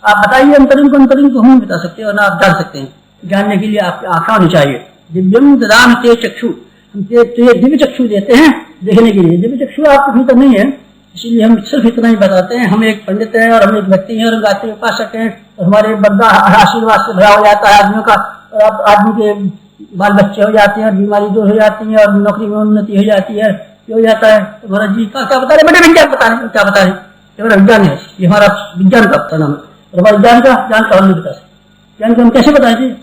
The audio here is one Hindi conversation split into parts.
आप बताइए अंतरंग को हम नहीं बता सकते और ना आप जान सकते हैं। जानने के लिए आपकी आंखें होनी चाहिए। दिव्यम ददाम ते चक्षु, हम दिव्य चक्षु देते हैं देखने के लिए। दिव्य चक्षु आपके भीतर नहीं है, इसीलिए हम सिर्फ इतना ही बताते हैं। हम एक पंडित हैं और हम एक व्यक्ति हैं और गायत्री उपासक हैं, और हमारे बंदा आशीर्वाद से भरा हो जाता है आदमियों का, और आप आदमी के बाल बच्चे हो जाते हैं और बीमारी दूर हो जाती है और नौकरी में उन्नति हो जाती है, हो जाता है। तो महाराज जी क्या बता रहे, बड़े विज्ञान बता रहे, क्या बता रहे, ये हमारा विज्ञान है, ये हमारा विज्ञान का नाम है। और हमारे ज्ञान का हम नहीं बता सकते। ज्ञान को हम कैसे बताएंगे?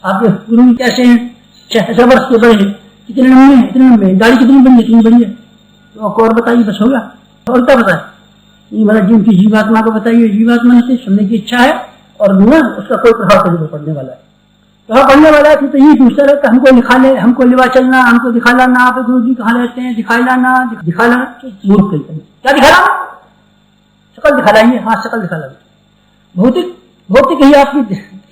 आपके गुरु कैसे हैं, 6 वर्ष के बड़े हैं, कितने लंबे हैं, इतने लंबे, गाड़ी कितनी बड़ी है, कितनी बड़ी है, तो आपको और बताइए, बस होगा। और क्या बताए? ये महाराज जी उनकी जीवात्मा को बताइए। जीवात्मा से सुनने की इच्छा है और न उसका कोई प्रभाव कभी पड़ने वाला है। प्रभाव पड़ने वाला है तो यही पूछता है कि हमको लिखा ले, हमको लिवा चलना, हमको दिखा लाना, आप गुरु जी कहाँ रहते हैं, दिखाई लाना, मूर्ख कहते हैं। क्या दिखा रहा? शकल दिखा लाइए, हाँ शकल दिखा लाइए। भौतिक ही आपकी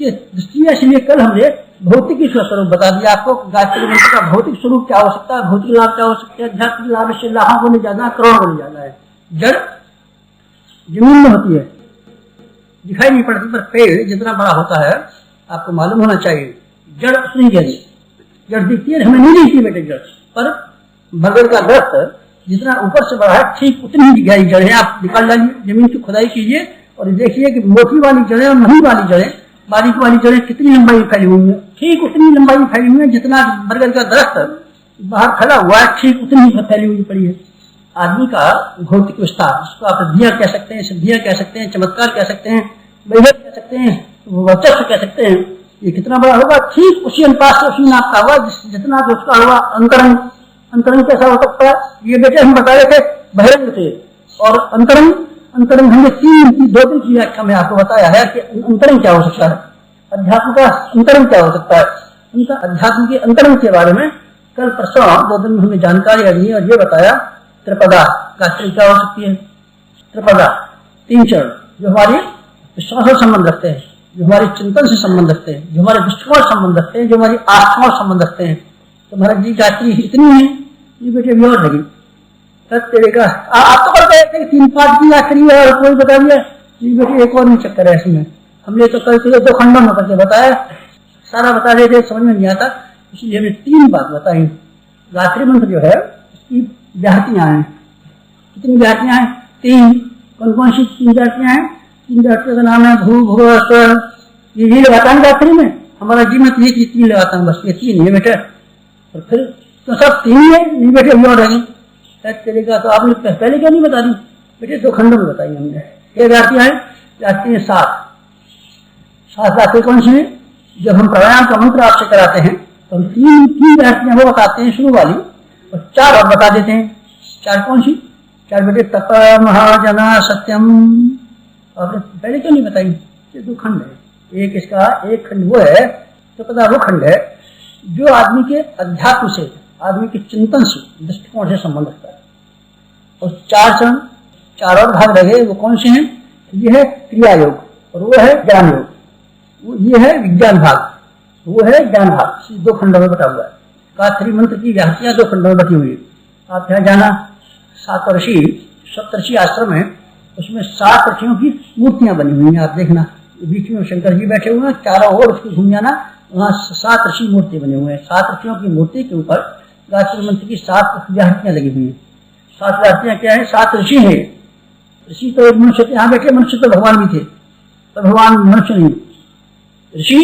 दृष्टि है, इसलिए कल हमने भौतिक ही स्वरूप बता दिया आपको। गायत्री मंत्र का भौतिक स्वरूप क्या हो सकता है, भौतिक लाभ क्या हो सकता है। अध्यात्मिक लाभ से लाखों को नहीं जाना, करोड़ों को नहीं जाना है। जड़ जमीन में होती है, दिखाई नहीं पड़ती, पर पेड़ जितना बड़ा होता है आपको मालूम होना चाहिए, जड़ उतनी गहरी। जड़ दिखती है, हमें नहीं दिखती बेटे जड़, पर बरगद का दरख्त जितना ऊपर से बड़ा है ठीक उतनी ही गहरी जड़ है। आप निकाल डालिए, जमीन की खुदाई कीजिए और देखिए कि मोटी वाली जड़ें और महीन वाली जड़ें, बारीक वाली जड़ें कितनी लंबाई फैली हुई है। ठीक उतनी लंबाई फैली हुई है जितना बरगद का दरख्त बाहर खड़ा हुआ है, ठीक उतनी ही फैली हुई पड़ी है। आदमी का भौतिक विस्तार, उसको आप दिया कह सकते हैं, सिद्धियां कह सकते हैं, चमत्कार कह सकते हैं, वैभव कह सकते हैं, वर्चस्व कह सकते हैं। ये कितना बड़ा होगा, ठीक उसी अनुपात से उसी नाप का होगा जितना जो उसका होगा अंतरंग। अंतरंग कैसा हो सकता है? ये बेटे हम बता रहे थे बहिरंग थे, और अंतरंग हमने 2 की व्याख्या में आपको बताया है कि अंतरंग क्या हो सकता है, अध्यात्म का अंतरंग क्या हो सकता है। उनका अध्यात्म के अंतरंग के बारे में कल परसों 2 दिन में हमें जानकारी दी और ये बताया त्रिपदा गायत्री क्या हो सकती है। त्रिपदा 3 चरण जो हमारी विश्वास से संबंध रखते हैं, जो हमारे चिंतन से संबंध रखते हैं, जो हमारे दृष्टिकोण से संबंध रखते हैं, जो हमारी आत्मा से संबंध रखते हैं। तो महाराज जी गायत्री इतनी है, ये बेटे भी और लगी तेरे का। आप तो कहते हैं 3 पाठ की गायत्री है और कोई बता दिया, ये बेटे एक और नहीं चक्कर है इसमें। हमने तो कल 2 खंडों में करके बताया, सारा बता रहे थे, समझ में नहीं आता, इसलिए हमने 3 बात बताई। गायत्री मंत्र जो है इसकी व्याहृतियां हैं। कितनी व्याहृतियां हैं? 3। कौन कौन सी 3 व्याहृतियां हैं? 3 व्याहृतियों का नाम है भू भुव स्वर। ये लगाता है गायत्री में, हमारा जीवन ये 3 लगाता हूँ, बस ये 3 है बेटा। और फिर तो सब 3 है, नहीं बेटे भी और रहेंगे चलेगा। तो आपने पहले क्यों नहीं बता दी बेटे? 2 खंडों में बताई हमने। ये व्याहृतियां हैं, व्याहृति है 7 व्याहृति कौन सी है? जब हम प्राणायाम का मंत्र आपसे कराते हैं तो हम 3 व्याहृतियां वो बताते हैं शुरू वाली, और 4 और बता देते हैं। 4 कौन सी? 4 बेटे तप महाजना सत्यम। आपने पहले क्यों नहीं बताई? ये 2 खंड है। एक खंड वो है तो पता वो खंड है जो आदमी के अध्यात्म से, आदमी के चिंतन से, दृष्टिकोण से संबंध रखता है। और 4 चरण, 4 और भाग लगे, वो कौन से हैं? ये है क्रिया योग और वो है ज्ञान योग, ये है विज्ञान भाग, वो है ज्ञान भाग। 2 खंडों में बटा हुआ है। गायत्री मंत्र की व्याख्या 2 खंडों में बटी हुई है। आप यहाँ जाना, 7 ऋषि, सप्तऋषि आश्रम है, उसमें 7 ऋषियों की मूर्तियां बनी हुई हैं। आप देखना, बीच में शंकर जी बैठे हुए हैं, चारों ओर उसकी घूम जाना, वहाँ 7 ऋषि मूर्ति बने हुए हैं। 7 ऋषियों की मूर्ति के ऊपर गायत्री मंत्र की 7 व्याहृतियां लगी हुई हैं। 7 व्याहृतियां क्या है? 7 ऋषि है। ऋषि तो एक मनुष्य थे, यहाँ बैठे मनुष्य तो भगवान भी थे, पर भगवान मनुष्य नहीं। ऋषि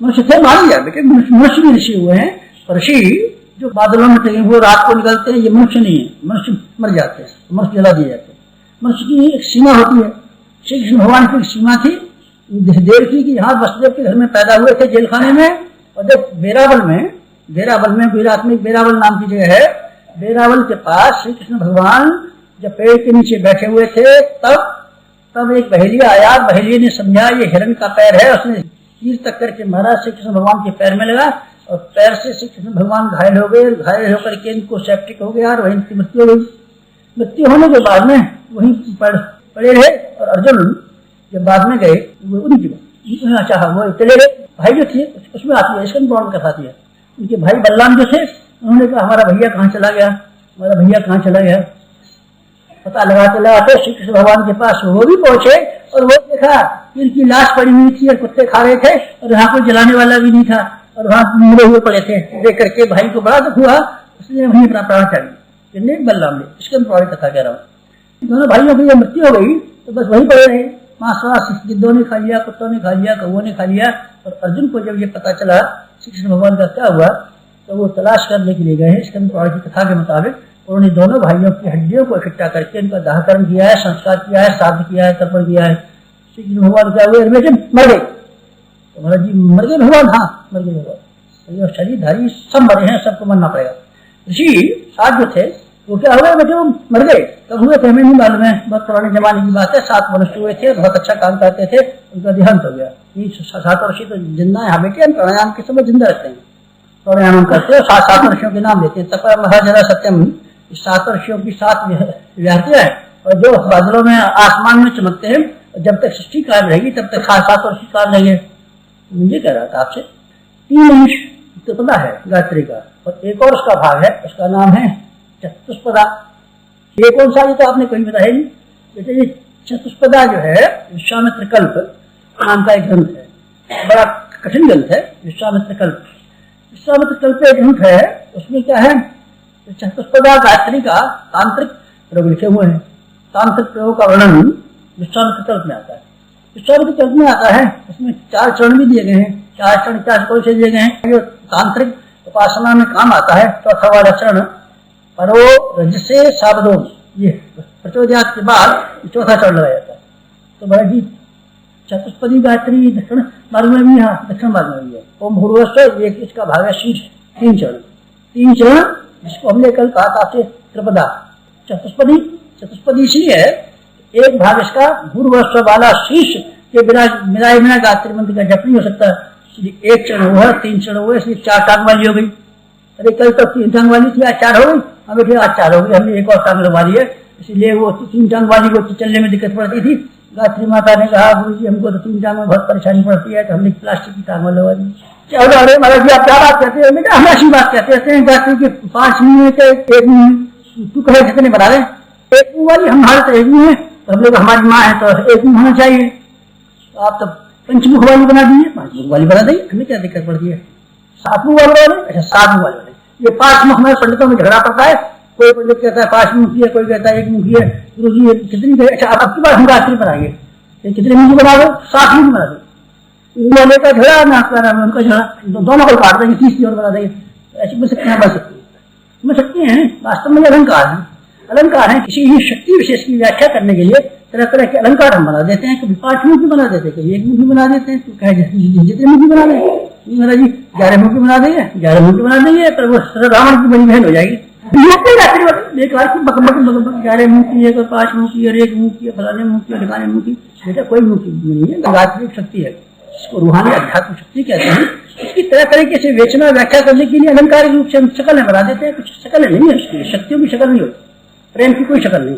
मनुष्य थे, मान लिया बेटे, मनुष्य भी ऋषि हुए हैं। पर ऋषि जो बादलों में थे वो रात को निकलते हैं, ये मनुष्य नहीं है। मनुष्य मर जाते हैं, मनुष्य जला दिए जाते हैं। मनुष्य की एक सीमा होती है। श्री कृष्ण भगवान की सीमा थी देव की, कि यहाँ वसुदेव के घर में पैदा हुए थे जेल खाने में, और जब बेरावल में गुजरात में बेरावल नाम की जगह है, बेरावल के पास श्री कृष्ण भगवान जब पेड़ के नीचे बैठे हुए थे, तब एक बहेलिया आया। बहेलिया ने समझा ये हिरण का पैर है, उसने तीर तक करके मारा, श्री कृष्ण भगवान के पैर में लगा और पैर से श्री कृष्ण भगवान घायल हो गए। घायल होकर के इनको सेप्टिक हो गया और वहीं की मृत्यु हो गई। मृत्यु होने के बाद में वहीं पड़े रहे, और अर्जुन जब बाद में गए वो उनकी चाह वो चले गए। भाई जो थे उसमें आती है, इसका पुराण कथा आती है। उनके भाई बलराम जो थे, उन्होंने कहा हमारा भैया कहाँ चला गया, पता लगाते श्री कृष्ण भगवान के पास वो भी पहुंचे और वो देखा इनकी लाश पड़ी हुई थी और कुत्ते खा रहे थे और वहां कोई जलाने वाला भी नहीं था और वहां मुड़े हुए पड़े थे। देख करके भाई को बड़ा दुख हुआ, उसने वहीं अपना प्राण त्याग दिया। बलराम ने, इसके हम तुम्हारी कथा कह रहा हूँ। दोनों भाइयों की जब मृत्यु हो गई तो बस वहीं पड़े रहे। मांस गिद्धों ने खा लिया, कुत्तों ने खा लिया, कौओं ने खा लिया। और अर्जुन को जब ये पता चला श्री कृष्ण भगवान का क्या हुआ तो वो तलाश करने के लिए गए हैं। इसके पुराण की कथा के मुताबिक उन्होंने दोनों भाइयों की हड्डियों को इकट्ठा करके उनका दाहकरण किया है, संस्कार किया है, श्राद्ध किया है, तर्पण किया है। श्री कृष्ण भगवान क्या हुए? मर गए। तो महाराज जी मर गए भगवान? हाँ मर गए भगवान। शरीरधारी सब मरे हैं, सबको मरना पड़ेगा। ऋषि सात जो थे वो क्या हुआ? बेटे वो मर गए। कब हुए थे हमें नहीं मालूम है, बहुत पुराने जमाने की बात है। 7 मनुष्य हुए थे, बहुत अच्छा काम करते थे, उनका देहांत हो गया। 7 ऋषि तो जिंदा है। हाँ बेटे हम प्राणायाम के समय जिंदा रहते हैं, प्राणायाम करते हैं। 7 ऋषियों के नाम लेते हैं। तप महाजरा सत्यम, 7 ऋषियों की 7 विद्यार्थियां हैं और जो बादलों में आसमान में चमकते हैं। जब तक सृष्टि काल रहेगी तब तक 7 ऋषि काल रहेंगे। मुझे कह रहा था आपसे 3 अंश त्रिपदा है गायत्री का और एक और उसका भाग है, उसका नाम है चतुष्पदा। ये कौन सा? ये तो आपने कहीं बताया नहीं। जैसे ये चतुष्पदा जो है विश्वामित्र कल्प नाम का एक ग्रंथ है, बड़ा कठिन ग्रंथ है विश्वामित्र कल्प। विश्वामित्र कल्प एक ग्रंथ है, उसमें क्या है? चतुष्पदा गायत्री का तांत्रिक प्रयोग लिखे हुए हैं। तांत्रिक प्रयोग का वर्णन विश्वामित्र कल्प में आता है। विश्वामित्र कल्प में आता है, उसमें 4 चरण भी दिए गए हैं। 4 चरण 4 कौन से दिए गए हैं? जो तांत्रिक उपासना में काम आता है। चौथा वाला चरण परो रजसे साबदो, ये प्रचोदयात के बाद चौथा चरण लगाया जाता है। तो महाराज जी चतुष्पदी गायत्री दक्षिण मार्ग में भी है, दक्षिण मार्ग में भी है। ओम भूर्भुवस्सुः ये इसका भाग है शीर्ष 3 चरण जिसको हमने कल कहा था आपसे त्रिपदा। चतुष्पदी इसलिए है, एक भाग इसका भूर्भुवस्सुः वाला शीर्ष के बिना गायत्री मंत्र का जप नहीं हो सकता। इसलिए 1 चरण हुआ, 3 चरण हुए, इसलिए 4 टांग वाली हो गई। अरे कल तक 3 टांग वाली थी, आज 4 हो गई। अब देखिए आज 4 हो गई, हमने एक और टांग लगवा ली है। इसलिए वो 3 टांग वाली को चलने में दिक्कत पड़ती थी। गायत्री माता ने कहा गुरु जी हमको तो 3 टांग में बहुत परेशानी पड़ती है, तो हमने प्लास्टिक की टांग लगवा दी। अरे महाराज जी आप क्या बात कहते हैं? बेटा हम ऐसी बात कहते हैं गायत्री के 5 मुंह के 1 मुंह, तू कहे कितने बना रहे? 1 मुंह वाली, हमारे तो 1 मुंह है। तो हम लोग हमारी माँ है तो 1 मुंह होना चाहिए। आप तो 5 मुख वाली बना दीजिए, 5 मुख वाली बना देंगे, हमें क्या दिक्कत पड़ती है? 7 मुख वाले वाले, अच्छा 7 मुख वाले। ये 5 मुख में पंडितों में झगड़ा पड़ता है। कोई पंडित कहता है 5 मुख की है, कोई कहता है 1 मुख की है। गुरु जी कितनी? अच्छा अब की बार हम गायत्री बनाएंगे, कितने मुख बना दो? 7 मुख बना दो। वाले का झगड़ा ना उनका झगड़ा, दोनों को काट देंगे, 30 और बना देंगे। ऐसी बन सकते हैं, बन सकते हैं। वास्तव में अलंकार है, अलंकार है। किसी ही शक्ति विशेष की व्याख्या करने के लिए तरह तरह के अलंकार हम बना देते हैं। कभी 5 मुख भी बना देते हैं, कभी 1 मुख भी बना देते हैं। तो कहे जितने मुख भी बना दें महाराज जी, 11 मुख की बना देंगे, 11 मुख की बना देंगे, पर वो रावण की बड़ी बहन हो जाएगी। बेकार की बकबक 11 मुख की है, 5 मुख की और 1 मुख की, फलाने मुख की, ढकाने मुख की। बेटा कोई मुख नहीं है, गायत्री शक्ति है, इसको रूहानी अध्यात्म शक्ति कहते हैं। इसकी तरह तरीके से वेचना व्याख्या करने के लिए अलंकारिक रूप से हम शक्लें बना देते हैं। कुछ शक्ल नहीं है उसकी, शक्तियों की शक्ल नहीं होती। प्रेम की कोई शक्ल नहीं,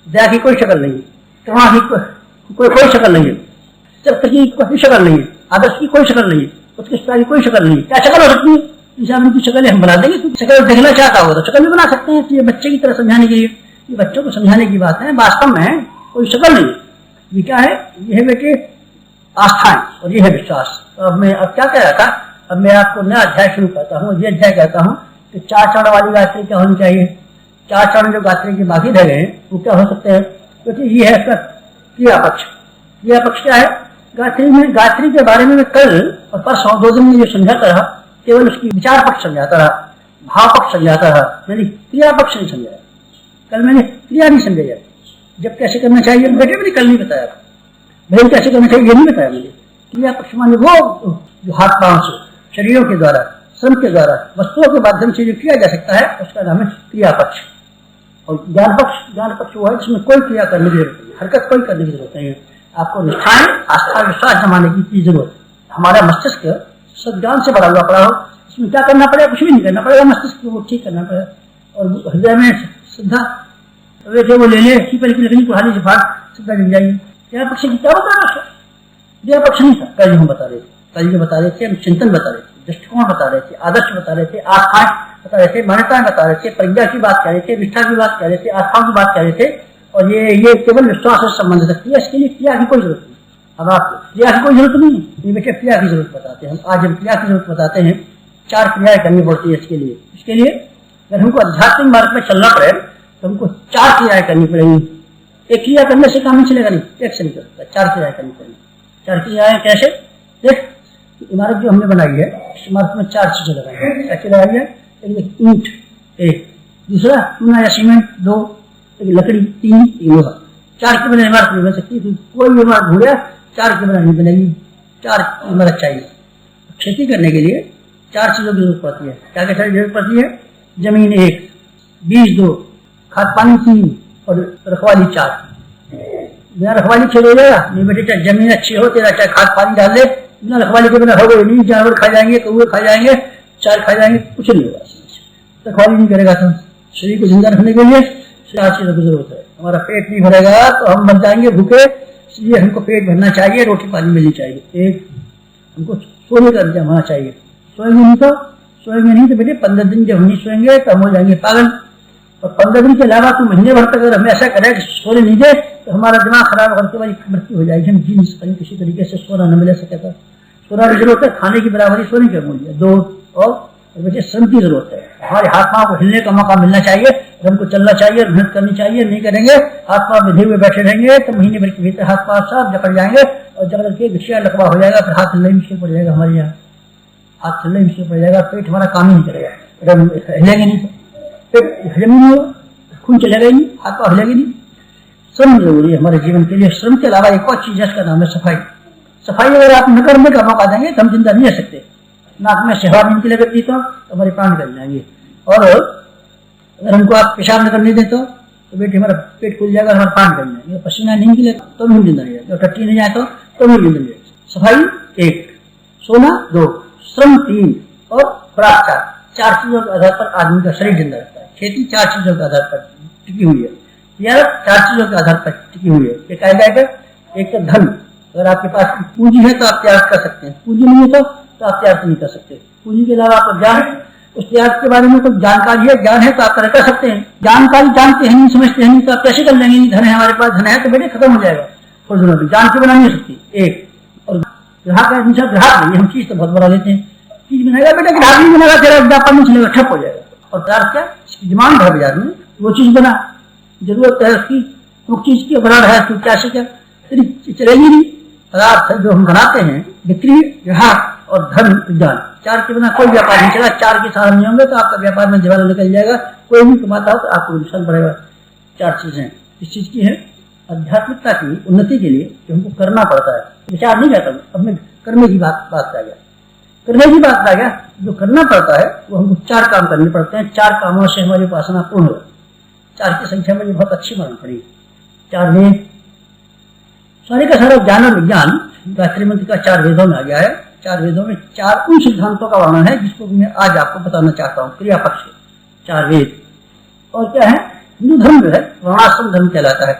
दया की कोई शक्ल नहीं, करुणा की कोई शक्ल नहीं है, सत्य की कोई शक्ल नहीं है, आदर्श की कोई शक्ल नहीं है, उत्कृष्टता की कोई शक्ल नहीं है। क्या शक्ल हो सकती है? इंसान की शक्ल हम बना देंगे। शक्ल देखना चाहता हो तो शक्ल भी बना सकते हैं। ये बच्चे की तरह समझाने के लिए, ये बच्चों को समझाने की बात है। वास्तव में कोई शक्ल नहीं है। ये क्या है? ये है बेटे आस्था और ये है विश्वास। तो अब मैं क्या कह रहा था, अब मैं आपको नया अध्याय शुरू करता हूँ। ये अध्याय कहता हूँ कि 4 चरण वाली गायत्री क्या होनी चाहिए। 4 चरण जो गायत्री के बाकी रह गए वो क्या हो सकते हैं? क्योंकि ये है इसका क्रिया पक्ष। क्रिया पक्ष क्या है? गायत्री में, गायत्री के बारे में मैं कल और परसों 2 दिन में ये समझाता रहा, केवल उसकी विचार पक्ष समझाता रहा, भाव पक्ष समझाता रहा, मैंने क्रिया पक्ष नहीं समझाया। कल मैंने क्रिया नहीं समझाया, जब कैसे करना चाहिए बेटे मैंने कल नहीं बताया, भजन कैसे करना चाहिए ये नहीं बताया मैंने। क्रिया पक्ष माने वो जो हाथ पांव से, शरीरों के द्वारा, श्रम के द्वारा, वस्तुओं के माध्यम से जो किया जा सकता है उसका नाम है क्रिया पक्ष। और ज्ञान पक्ष वो है जिसमें कोई क्रिया करने की जरूरत नहीं, हरकत कोई करने की जरूरत नहीं है। आपको निष्ठाएं, आस्था, विश्वास जमाने की जरूरत है। हमारा मस्तिष्क सज्ञान से भरा हुआ पड़ा हो, इसमें क्या करना पड़ेगा? कुछ भी नहीं करना पड़ेगा, मस्तिष्क को ठीक करना पड़ेगा। और हृदय में श्रद्धा, वे वो ले ले पीपल की लकड़ी कुल्हाड़ी से फाड़, श्रद्धा जम जाएगी। क्रिया पक्ष की क्या बता रहा? क्रिया पक्ष नहीं था, कल हम बता रहे थे, कल जो बता रहे थे हम चिंतन बता रहे थे, दृष्टिकोण बता रहे थे, आदर्श बता रहे थे, आस्थाएं बता रहे थे, मान्यताएं बता रहे थे, प्रज्ञा की बात कर रहे थे, निष्ठा की बात कर रहे थे, आस्थाओं की बात कर रहे थे। और ये केवल विश्वास से संबंध रखती है, इसके लिए क्रिया की कोई जरूरत नहीं। अब आप क्रिया की कोई जरूरत नहीं है, ये बेटे क्रिया की जरूरत बताते हैं। हम आज हम क्रिया की जरूरत बताते हैं। 4 क्रियाएं करनी पड़ती है इसके लिए अगर हमको आध्यात्मिक मार्ग में चलना पड़े तो हमको 4 क्रियाएं करनी पड़ेंगी। एक क्रिया करने से काम नहीं चलेगा, नहीं, एक से नहीं चलता, 4 क्रियाएं करनी पड़ेंगी। 4 क्रियाएं कैसे? देख, इमारत जो हमने बनाई है, इस इमारत में 4 चीजें लगाई है। क्या चीज लगाई है? एक ईंट, एक दूसरा चूना या सीमेंट, 2 एक लकड़ी, 3 एक लोहा। 4 की बना इमारत नहीं बन सकती। कोई भी इमारत हो गया 4 की बना नहीं बनेगी, 4 इमारत चाहिए। खेती करने के लिए 4 चीजों की जरूरत पड़ती है। क्या क्या जरूरत पड़ती है? जमीन 1, बीज 2, खाद पानी 3 और रखवाली 4। बिना रखवाली खेल हो जाएगा नहीं बेटे, चाहे जमीन अच्छी हो तेरा, चाहे खाद पानी डाल दे, बिना रखवाली के बिना हो गई नहीं। जानवर खा जाएंगे, कौवे खा जाएंगे, चार खा जाएंगे, कुछ नहीं होगा। रखवाली नहीं करेगा तो शरीर को जिंदा रखने के लिए 4 चीजों की जरूरत है। हमारा पेट नहीं भरेगा तो हम मर जाएंगे भूखे, इसलिए हमको पेट भरना चाहिए, रोटी पानी मिलनी चाहिए। एक हमको सोने का इंतजाम होना चाहिए। सोएंगे नहीं तो बेटे 15 दिन जब नहीं सोएंगे तो हम हो जाएंगे पागल। और 15 दिन के अलावा तो महीने भर तक अगर हम ऐसा करें कि सोने नहीं दे तो हमारा दिमाग खराब होकर के हमारी मृत्यु हो जाएगी। हम जी नहीं सकते किसी तरीके से, सोना न मिले सके तो। सोना की जरूरत है, खाने की बराबरी सोने का मूल्य 2। और बेटे श्रम की जरूरत है। हमारे हाथ पाँव को हिलने का मौका मिलना चाहिए, हमको चलना चाहिए, मेहनत करनी चाहिए। नहीं करेंगे, हाथ पाँव बंधे हुए बैठे रहेंगे तो महीने भर के भीतर हाथ पाँव सब जकड़ जाएंगे और जकड़ के घिसिया लकवा हो जाएगा। फिर हाथ हिलने मुश्किल पड़ जाएगा, हमारे यहाँ हाथ हिलने मुश्किल पड़ जाएगा। पेट हमारा काम ही नहीं करेगा, हिलेंगे नहीं तो पेट हजम नहीं होगा, खून चलेगा ही नहीं, हाथ पाँव हिलेंगे नहीं। श्रम जरूरी है हमारे जीवन के लिए। श्रम के अलावा एक और चीज है, इसका नाम है सफाई। सफाई अगर आप न करने का मौका देंगे तो हम जिंदा नहीं रह सकते। नाक में शहवा नहीं निकले करती तो हमारे प्राण निकल जाएंगे। और अगर हमको आप पेशाब न करने दें तो बेटे हमारा पेट खुल जाएगा, हमारा प्राण निकल जाएंगे। पसीना नहीं निकले तो भी जिंदा नहीं रहेगा, टट्टी नहीं जाए तो भी जिंदा नहीं रहेगा। सफाई 1, सोना 2, श्रम 3 और खुराक 4। 4 चीजों के आधार पर आदमी का शरीर जिंदा रहता है। खेती 4 चीजों के आधार पर टिकी हुई है, या 4 चीजों के आधार पर टिकी हुई है। एक आएगा, एक तो धन। अगर आपके पास पूंजी है तो आप त्याग कर सकते हैं, पूंजी नहीं है तो आप त्याग नहीं कर सकते। पूंजी के अलावा आपको ज्ञान, उस त्याग के बारे में कोई जानकारी है, ज्ञान है तो आप कर सकते हैं। जानकारी जानते हैं नहीं, समझते हैं नहीं तो आप कैसे कर लेंगे? धन है हमारे पास, धन है तो बेटे खत्म हो जाएगा थोड़ी दिनों में, जान के बना नहीं सकती। एक और ग्राहक है, दूसरा ग्राहक नहीं। हम चीज तो बहुत बना लेते हैं, चीज बनाएगा बेटा, ग्राहक नहीं बनेगा तेरा व्यापार नहीं चलेगा, ठप हो जाएगा। और पदार्थ क्या, इसकी डिमांड है बाजार में, वो चीज बना, जरूरत है उसकी, वो चीज की बना रहा है, तो क्या से क्या चलेगी नहीं। पदार्थ जो हम बनाते हैं, बिक्री, ग्राहक और धन, विज्ञान, 4 के बिना कोई व्यापार नहीं चला। 4 के साथ नहीं होंगे तो आपका व्यापार में दिवाला निकल जाएगा। कोई भी कमाता हो तो आपको नुकसान पड़ेगा। 4 चीजें इस चीज की है आध्यात्मिकता की उन्नति के लिए जो हमको करना पड़ता है। विचार नहीं करता, अब मैं करने की बात आ गया, करने की बात आ गया। जो करना पड़ता है वो हमको 4 काम करने पड़ते हैं। 4 कामों से हमारी उपासना पूर्ण हो। 4 की संख्या मुझे बहुत अच्छी मालूम पड़ी। 4 वेद, सारे का सारा ज्ञान और विज्ञान गायत्री मंत्र का 4 वेदों में आ गया है। 4 वेदों में 4 उन सिद्धांतों का वर्णन है जिसको मैं आज आपको बताना चाहता हूँ। क्रिया पक्ष 4 वेद। और क्या है, हिंदू धर्म जो है वर्णाश्रम धर्म कहलाता है।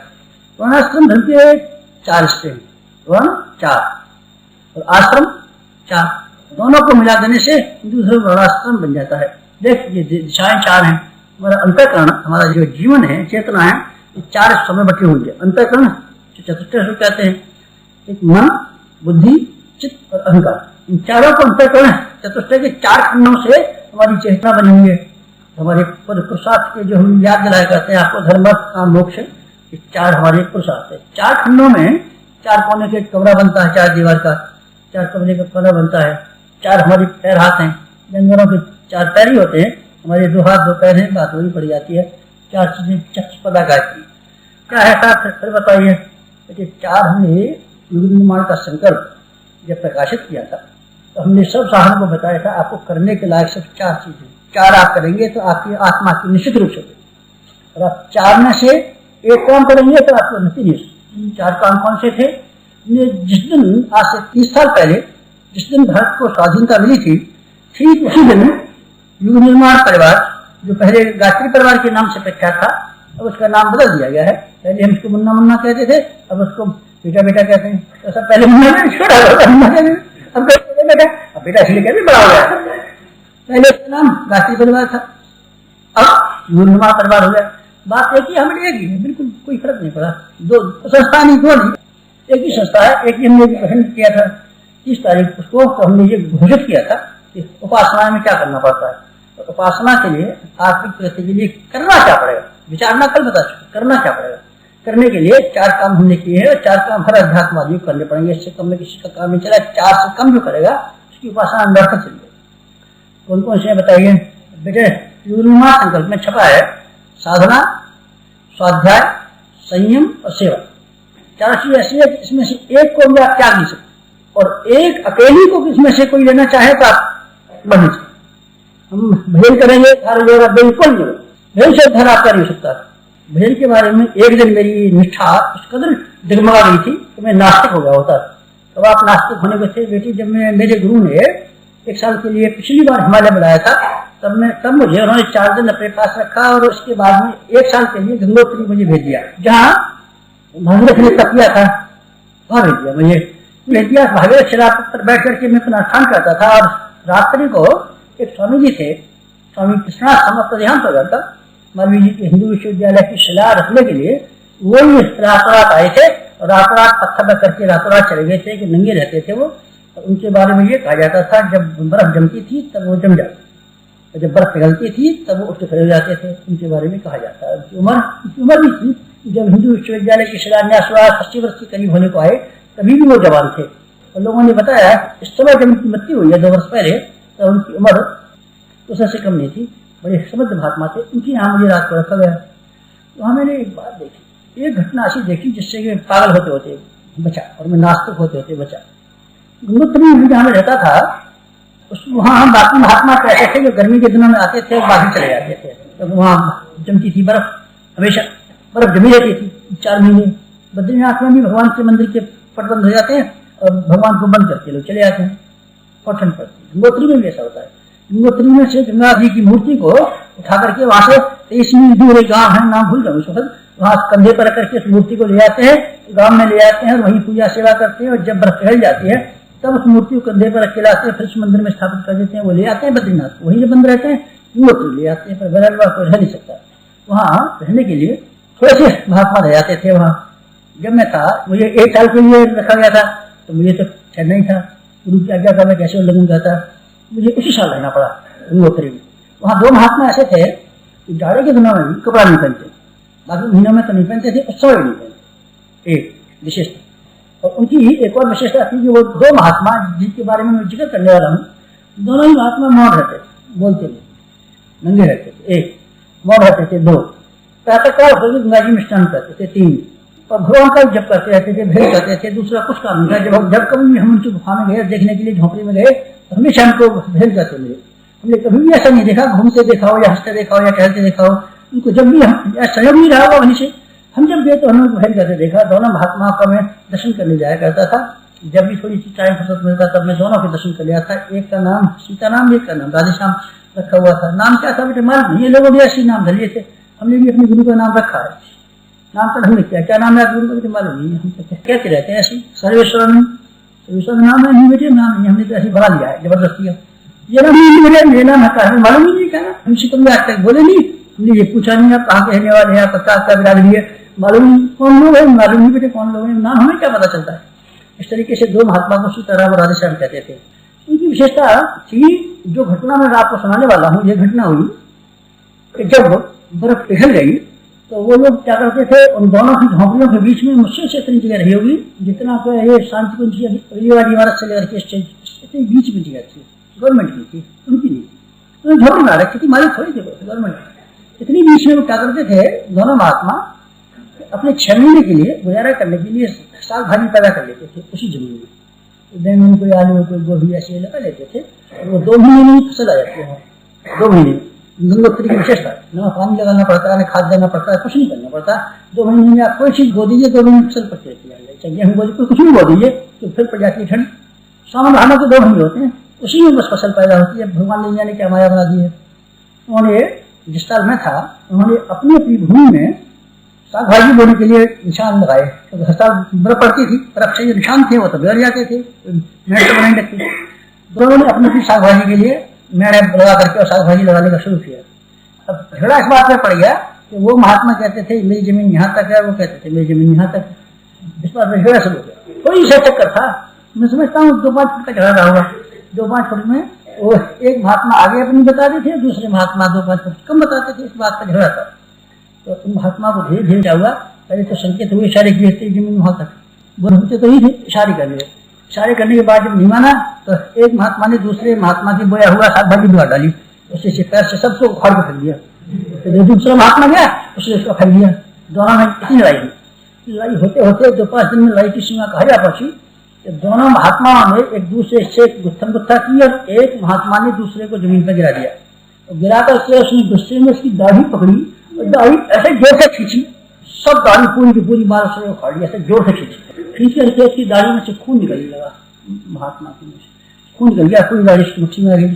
वर्णाश्रम धर्म के 4 स्टेज, वर्ण 4 और आश्रम 4, दोनों को मिला देने से हिंदू धर्म वर्णाश्रम बन जाता है। देख, ये दिशाएं 4 हैं। हमारा अंतःकरण, हमारा जो जीवन है, चेतना है, ये 4 हिस्सों में बटी हुई है। अंतःकरण चतुष्टय कहते हैं, एक मन, बुद्धि, चित्त और अहंकार। इन चारों को अंतःकरण चतुष्टय के 4 खंडों से हमारी चेतना बनी हुई है। हमारे पुरुषार्थ के जो हम याद दिलाया करते हैं आपको, धर्म, अर्थ, काम, मोक्ष, ये 4 हमारे पुरुषार्थ है। 4 खंडों में 4 कोने के कमरा बनता है, 4 दीवार का 4 कमरे का कोना बनता है। 4 हमारे पैर हाथ हैं, जानवरों के 4 पैर ही होते हैं, हमारे 2 हाथ 2 पैर हैं, बात वही पड़ जाती है। 4 चीजें चक्षुपदा गायत्री क्या है साथ फिर बताइए। 4 हमने युग निर्माण का संकल्प जब प्रकाशित किया था तो हमने सब साधन को बताया था, आपको करने के लायक सिर्फ 4 चीजें। 4 आप करेंगे तो आपकी आत्मा की निश्चित रूप से, और आप 4 में से एक काम करेंगे तो आपको उन्नति नहीं। 4 काम कौन से थे? जिस दिन आज से 30 साल पहले जिस दिन भारत को स्वाधीनता मिली थी, ठीक उसी दिन युग निर्माण परिवार, जो पहले गायत्री परिवार के नाम से प्रख्यात था, अब उसका नाम बदल दिया गया है। पहले हम इसको मुन्ना मुन्ना कहते थे, अब उसको बेटा बेटा कहते हैं। तो सब पहले मुन्ना मुन्ना कहते, अब बेटा, अब बेटा इसलिए कहते बड़ा हो गया। पहले इसका नाम गायत्री परिवार था, अब युग निर्माण परिवार हो गया। बात एक ही, हमें एक ही है, बिल्कुल कोई फर्क नहीं पड़ा। 2 संस्थान ही, 2 नहीं। एक ही संस्था है, एक ही हमने गठन किया था 30 तारीख उसको, तो हमने ये घोषित किया था कि उपासना में क्या करना पड़ता है। तो उपासना के लिए, आत्मिक प्रगति के लिए करना क्या पड़ेगा, विचारना कल बता चुके, करना क्या पड़ेगा। करने के लिए 4 काम हमने किए हैं और 4 काम हर अध्यात्मवादी को करने पड़ेंगे। इससे कम में किसी का काम नहीं चला। 4 से कम जो करेगा उसकी उपासना अंदर तक चलिए। कौन कौन से बताइए बेटे। यूरिमा संकल्प में छपा है साधना, स्वाध्याय, संयम और सेवा। 4 चीज ऐसी है कि इसमें से एक को भी आप त्याग नहीं सकते, और एक अकेली को इसमें से कोई लेना चाहे तो आप बन नहीं सकते। हम भेद करेंगे बिल्कुल नहीं, भेद से उद्धार आपका नहीं हो सकता। भेद के बारे में एक दिन मेरी निष्ठा उस कदर डगमगा गई थी कि मैं नास्तिक हो गया होता। तब आप नास्तिक होने को थे बेटी, जब मैं मेरे गुरु ने 1 साल के लिए पिछली बार हिमालय बुलाया था, तब मुझे उन्होंने 4 दिन अपने पास रखा और उसके बाद में 1 साल के लिए गंगोत्री मुझे भेज दिया, जहाँ भागीरथ ने तपिया था वहां भेज दिया मुझे। भेज दिया भागीरथ शराब पर बैठ करके मैं अपना स्थान करता था, और रात्रि को एक स्वामी जी थे, स्वामी कृष्णाथ समस्त देहांत हो जाता, मालवीय जी के हिंदू विश्वविद्यालय की सलाह रखने के लिए वही रातों रात आए थे, और रातों रात पत्थर पर करके रातों रात चले गए थे कि नंगे रहते थे वो। और उनके बारे में ये कहा जाता था जब बर्फ जमती थी तब वो जम जाती, और जब बर्फ पिघलती थी तब वो उठ खड़े हो जाते थे। उनके बारे में कहा जाता है। उनकी उम्र भी थी, जब हिंदू विश्वविद्यालय की शिलान्यास हुआ 80 वर्ष के करीब होने को आए, तभी भी वो जवान थे। और लोगों ने बताया इस समय जब उनकी मृत्यु हुई है 2 वर्ष पहले, तो उनकी उम्र उससे कम नहीं थी। बड़े समृद्ध महात्मा थे। उनकी यहाँ मुझे रात को रखा गया। वहाँ मैंने एक बात देखी, एक घटना ऐसी देखी जिससे कि पागल होते होते बचा, और मैं नास्तिक होते होते बचा। गंगोत्री में जहाँ मैं रहता था वहाँ बाकी महात्मा ऐसे थे जो गर्मी के दिनों में आते थे और बाहर चले जाते थे। तो वहाँ जमती थी बर्फ, हमेशा बर्फ जमी रहती थी 4 महीने। बद्रीनाथ में भी भगवान के मंदिर के पट बंद हो जाते हैं और भगवान को बंद करके लोग चले जाते हैं और ठंड पड़ती है। गंगोत्री में भी ऐसा होता है। गंगोत्री में से गंगा जी की मूर्ति को उठा करके वहां से 23 मील दूर एक गाँव है, नाम भूल जाऊँ उस वक्त, वहां कंधे पर रख करके उस मूर्ति को ले जाते हैं, गांव में ले जाते हैं, वहीं पूजा सेवा करते हैं। और जब बर्फ पिघल जाती है तब उस मूर्ति को कंधे पर रख के लाते हैं, फिर उस मंदिर में स्थापित कर देते हैं। वो ले आते हैं बद्रीनाथ, वहीं जब बंद रहते हैं गंगोत्री ले आते हैं, पर बगैर कोई रह नहीं सकता। वहाँ रहने के लिए थोड़े से महात्मा रह जाते थे। वहाँ जब मैं था, मुझे 1 साल के लिए रखा गया था, तो मुझे तो ठहरना ही था। गुरु की आज्ञा का मैं कैसे उल्लंघन करता, मुझे उसी साल रहना पड़ा गंगोत्री में। वहाँ 2 महात्मा ऐसे थे कि जाड़े के दिनों में भी कपड़ा नहीं पहनते, बाकी महीनों में तो नहीं पहनते थे, उत्सव नहीं पहनते। एक विशेषता। और उनकी एक और विशेषता थी कि वो 2 महात्मा जिनके बारे में मैं जिक्र करने वाला हूँ, दोनों ही महात्मा मौन रहते थे, बोलते नहीं, नंगे रहते थे। एक मौन रहते थे। 2 प्रातःकाल होकर गंगा जी में स्नान करते थे। 3 और भगवान का जप करते रहते थे, भेद करते थे। दूसरा कुछ काम नहीं था। जब कभी हम उनकी गुफा में गए, देखने के लिए झोंपड़ी में गए, तो हमेशा हमको भेद करते मिले। हमने कभी भी ऐसा नहीं देखा घूमते देखा हो या हंसते देखा हो या टहलते देखा हो उनको। जब भी हम सहयोग नहीं रहा होगा वहीं से हम जब गए तो हमें भेद करते देखा। दोनों महात्माओं का मैं दर्शन करने जाया करता था। जब भी थोड़ी सी टाइम फुर्सत मिलता तब मैं दोनों के दर्शन कर लिया था। एक का नाम सीता नाम, एक का नाम राधेश्याम रखा हुआ था। नाम क्या था बेटे मालूम नहीं, ये लोगों ने ऐसे नाम धर लिए थे, हमने भी अपने गुरु का नाम रखा है। नाम का ढंग में क्या क्या नाम है गुरु का मालूम नहीं, हम कहते रहते हैं ऐसी सर्वेश्वर नाम है नहीं बेटे, नाम नहीं, हमने तो ऐसे बढ़ा लिया है जबरदस्ती। ये नाम मेरे नाम है, मालूम ही नहीं क्या नाम, हमसे तुमने आज तक बोले नहीं, हमने ये पूछा नहीं आप कहाँ के रहने वाले हैं, आपका बिरादरी है, मालूम नहीं कौन लोग है, मालूम नहीं बेटे कौन लोग है, नाम हमें क्या पता चलता है। इस तरीके से 2 महात्मा को सीताराम और राधेश्याम कहते थे। उनकी विशेषता थी, जो घटना मैं आपको सुनाने वाला हूँ, ये घटना हुई कि जब बर्फ पिघल गई तो वो लोग क्या करते थे, उन दोनों की झोंपड़ियों के बीच में मुश्किल से इतनी जगह रही होगी जितना को ये शांति कुंज की अगली वाली इमारत से लेकर के स्टेज इतनी बीच में जगह थी, गवर्नमेंट की थी, उनकी नहीं। तो झोपड़ी में रखी थी, मालिक थोड़ी थे गवर्नमेंट। इतनी बीच में वो क्या करते थे दोनों महात्मा, अपने 6 महीने के लिए गुजारा करने के लिए साग भाजी पैदा कर लेते थे उसी जमीन में। बैंगन कोई आलू कोई गोभी ऐसे लगा लेते थे और वो 2 महीने में फसल आ जाती है। 2 महीने में गंगोत्री की विशेषता, न पानी लगाना पड़ता है, न खाद देना पड़ता है, कुछ नहीं करना पड़ता। 2 महीने में आप कोई चीज बो दीजिए, 2 महीने फसल पकते रहती है। चाहे गेहूँ बो दीजिए, कुछ भी बो दीजिए तो फिर पड़ जाती है ठंड। सावन भादों के 2 महीने होते हैं, उसी में बस फसल पैदा होती है। भगवान ने जाने क्या माया बना दी है। उन्होंने जिस साल में था उन्होंने अपनी अपनी भूमि में साग भाजी बोने के लिए निशान लगाए। तो हर साल बर्फ पड़ती थी, पर अब जो निशान थे वो तो बिगड़ जाते थे, मेड़ तो बनाई रखती। दोनों ने अपनी अपनी साग भाजी के लिए मेड़ लगा करके और साग भाजी लगाने का शुरू किया। अब झगड़ा इस बात में पड़ गया कि वो महात्मा कहते थे मेरी जमीन यहाँ तक है, वो कहते थे मेरी जमीन यहाँ तक। इस बात में झगड़ा शुरू हो गया। थोड़ी सा चक्कर था, मैं समझता हूँ 2-5 फुट का झगड़ा रहा होगा। 2-5 फुट में वो एक महात्मा आगे अपनी बता रहे थे, दूसरे महात्मा 2-5 फुट कम बताते थे, इस बात का झगड़ा था। तो उन महात्मा को धीरे धीरे क्या हुआ, पहले तो संकेत हुए, इशारे किए थे जमीन वहां तक, वो होते तो ही थे, इशारे कर दिए। इशारे करने के बाद जब नहीं माना तो एक महात्मा ने दूसरे महात्मा की बोया हुआ साथ भागी दुआ डाली, उससे से पैर से सबको उखाड़ के फेंक दिया। तो दूसरा महात्मा गया, उसने उसको फेंक दिया। दोनों में इतनी लड़ाई हुई। लड़ाई होते होते 2-5 दिन में लड़ाई की सीमा कहा जा पहुंची। दोनों महात्माओं ने एक दूसरे से गुत्थम गुत्था की और एक महात्मा ने दूसरे को जमीन पर गिरा दिया। तो गिरा करके उसने गुस्से में उसकी दाढ़ी पकड़ी और दाढ़ी ऐसे जोर से खींची, सब दाढ़ी पूरी की पूरी बार उसने उखाड़ दी, ऐसे जोर से खींच करके उसकी दाढ़ी में से खून निकलने लगा। महात्मा की मुझे खून निकल गया, पूरी दाढ़ी उसकी मुट्ठी में आ गई,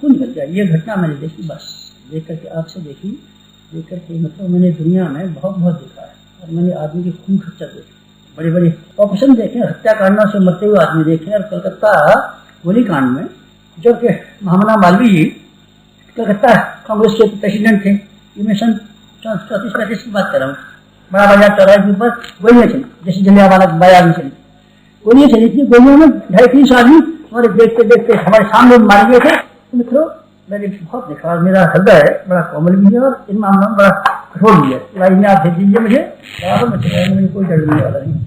खून निकल गया। ये घटना मैंने देखी, बस देख करके आपसे देखी, देख करके मतलब मैंने दुनिया में बहुत देखा है। और मैंने आदमी की खून खच्चर देखी, बड़े बड़े ऑपरेशन देखे, हत्याकांडों से मरते हुए आदमी देखे। और कलकत्ता गोलीकांड में जो कि महामना मालवीय जी कलकत्ता कांग्रेस के प्रेसिडेंट थे, ये मैं सन 34-35 की बात कर रहा हूँ। बड़ा बाजार चौराहे के ऊपर गोलियां चली, जैसे जलियांवाला बाजार में चली गोलियां चली थी। गोलियों में 250-300 आदमी हमारे देखते देखते हमारे सामने मारे गए थे। मित्रों, मैंने बहुत देखा, मेरा हृदय बड़ा कोमल भी है और इन मामलों में बड़ा कठोर भी है। लाइन में आप भेज दीजिए मुझे, बराबर में कोई डर नहीं वाला नहीं।